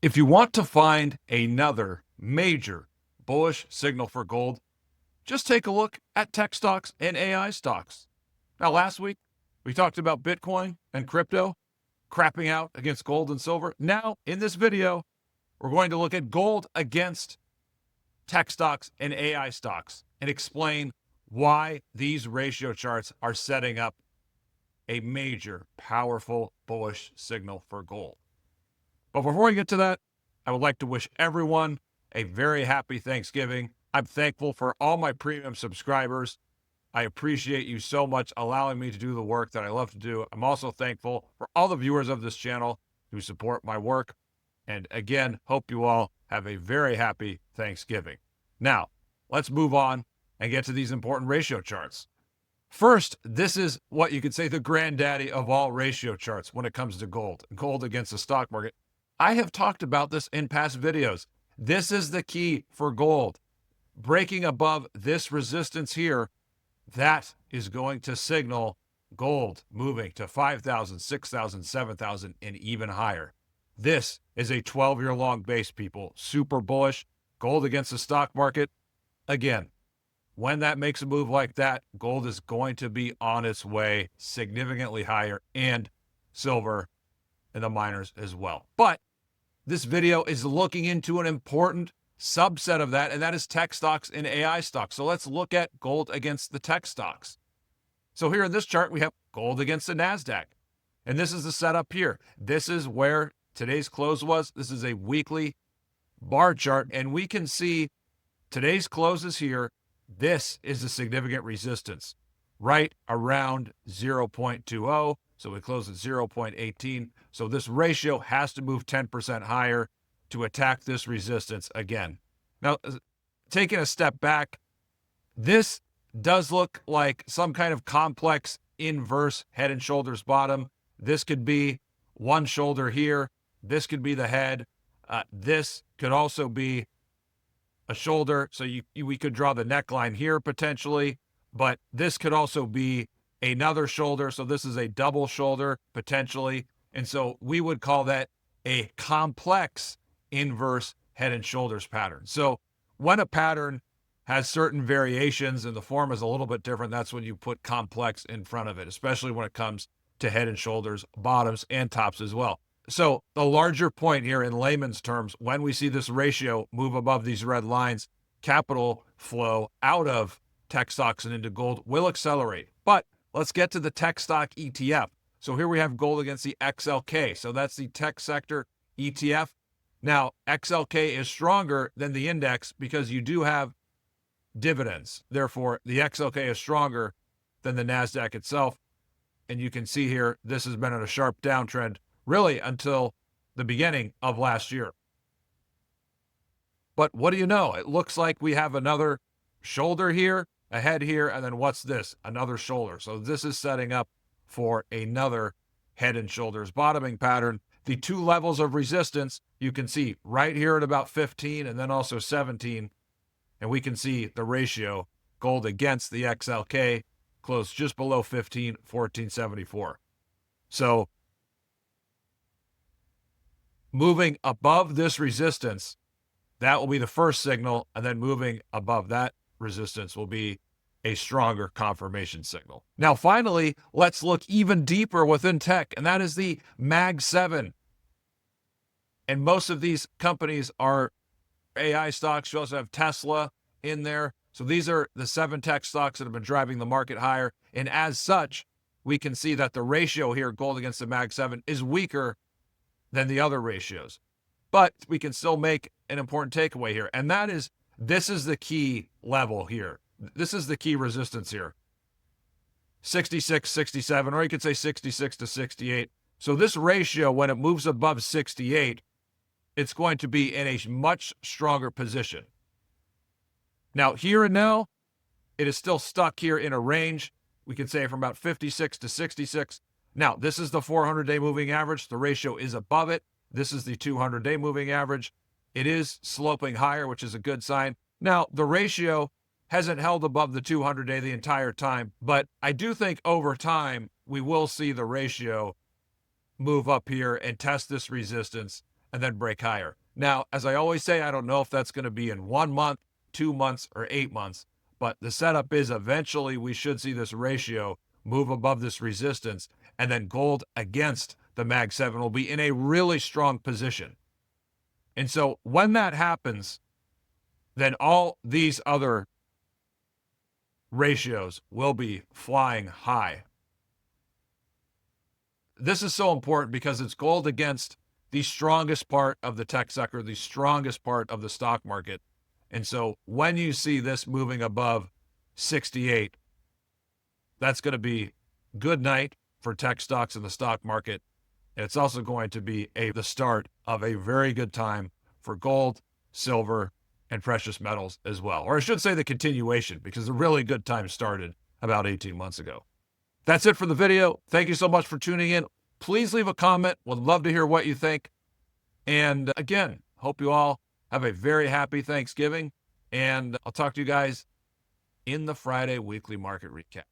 If you want to find another major bullish signal for gold, just take a look at tech stocks and AI stocks. Now, last week, we talked about Bitcoin and crypto crapping out against gold and silver. Now, in this video, we're going to look at gold against tech stocks and AI stocks and explain why these ratio charts are setting up a major, powerful, bullish signal for gold. But before we get to that, I would like to wish everyone a very happy Thanksgiving. I'm thankful for all my premium subscribers. I appreciate you so much allowing me to do the work that I love to do. I'm also thankful for all the viewers of this channel who support my work. And again, hope you all have a very happy Thanksgiving. Now, let's move on and get to these important ratio charts. First, this is what you could say the granddaddy of all ratio charts when it comes to gold against the stock market. I have talked about this in past videos. This is the key for gold. Breaking above this resistance here, that is going to signal gold moving to 5,000, 6,000, 7,000, and even higher. This is a 12-year long base, people. Super bullish. Gold against the stock market. Again, when that makes a move like that, gold is going to be on its way significantly higher, and silver and the miners as well. But this video is looking into an important subset of that, and that is tech stocks and AI stocks. So let's look at gold against the tech stocks. So here in this chart, we have gold against the NASDAQ. And this is the setup here. This is where today's close was. This is a weekly bar chart, and we can see today's close is here. This is a significant resistance right around 0.20. So we close at 0.18. So this ratio has to move 10% higher to attack this resistance again. Now, taking a step back, this does look like some kind of complex inverse head and shoulders bottom. This could be one shoulder here. This could be the head. This could also be a shoulder. So we could draw the neckline here potentially, but this could also be another shoulder. So this is a double shoulder potentially. And so we would call that a complex inverse head and shoulders pattern. So when a pattern has certain variations and the form is a little bit different, that's when you put complex in front of it, especially when it comes to head and shoulders, bottoms and tops as well. So the larger point here in layman's terms, when we see this ratio move above these red lines, capital flow out of tech stocks and into gold will accelerate. But let's get to the tech stock ETF. So here we have gold against the XLK. So that's the tech sector ETF. Now, XLK is stronger than the index because you do have dividends. Therefore, the XLK is stronger than the NASDAQ itself. And you can see here, this has been on a sharp downtrend really until the beginning of last year. But what do you know? It looks like we have another shoulder here, a head here, and then what's this? Another shoulder. So this is setting up for another head and shoulders bottoming pattern. The two levels of resistance you can see right here at about 15 and then also 17. And we can see the ratio gold against the XLK close just below 15, 1474. So moving above this resistance, that will be the first signal, and then moving above that resistance will be a stronger confirmation signal. Now, finally, let's look even deeper within tech, and that is the Mag 7. And most of these companies are AI stocks. You also have Tesla in there. So these are the 7 tech stocks that have been driving the market higher. And as such, we can see that the ratio here, gold against the Mag 7, is weaker than the other ratios. But we can still make an important takeaway here. And that is, this is the key level here. This is the key resistance here. 66, 67, or you could say 66 to 68. So this ratio, when it moves above 68, it's going to be in a much stronger position. Now, here and now, it is still stuck here in a range. We can say from about 56 to 66. Now, this is the 400-day moving average. The ratio is above it. This is the 200-day moving average. It is sloping higher, which is a good sign. Now, the ratio hasn't held above the 200-day the entire time, but I do think over time we will see the ratio move up here and test this resistance and then break higher. Now, as I always say, I don't know if that's going to be in 1 month, 2 months, or 8 months, but the setup is eventually we should see this ratio move above this resistance, and then gold against the Mag 7 will be in a really strong position. And so when that happens, then all these other ratios will be flying high. This is so important because it's gold against the strongest part of the tech sector, the strongest part of the stock market. And so when you see this moving above 68, that's going to be good night for tech stocks in the stock market. It's also going to be the start of a very good time for gold, silver, and precious metals as well. Or I should say the continuation, because the really good time started about 18 months ago. That's it for the video. Thank you so much for tuning in. Please leave a comment. Would love to hear what you think. And again, hope you all have a very happy Thanksgiving. And I'll talk to you guys in the Friday weekly market recap.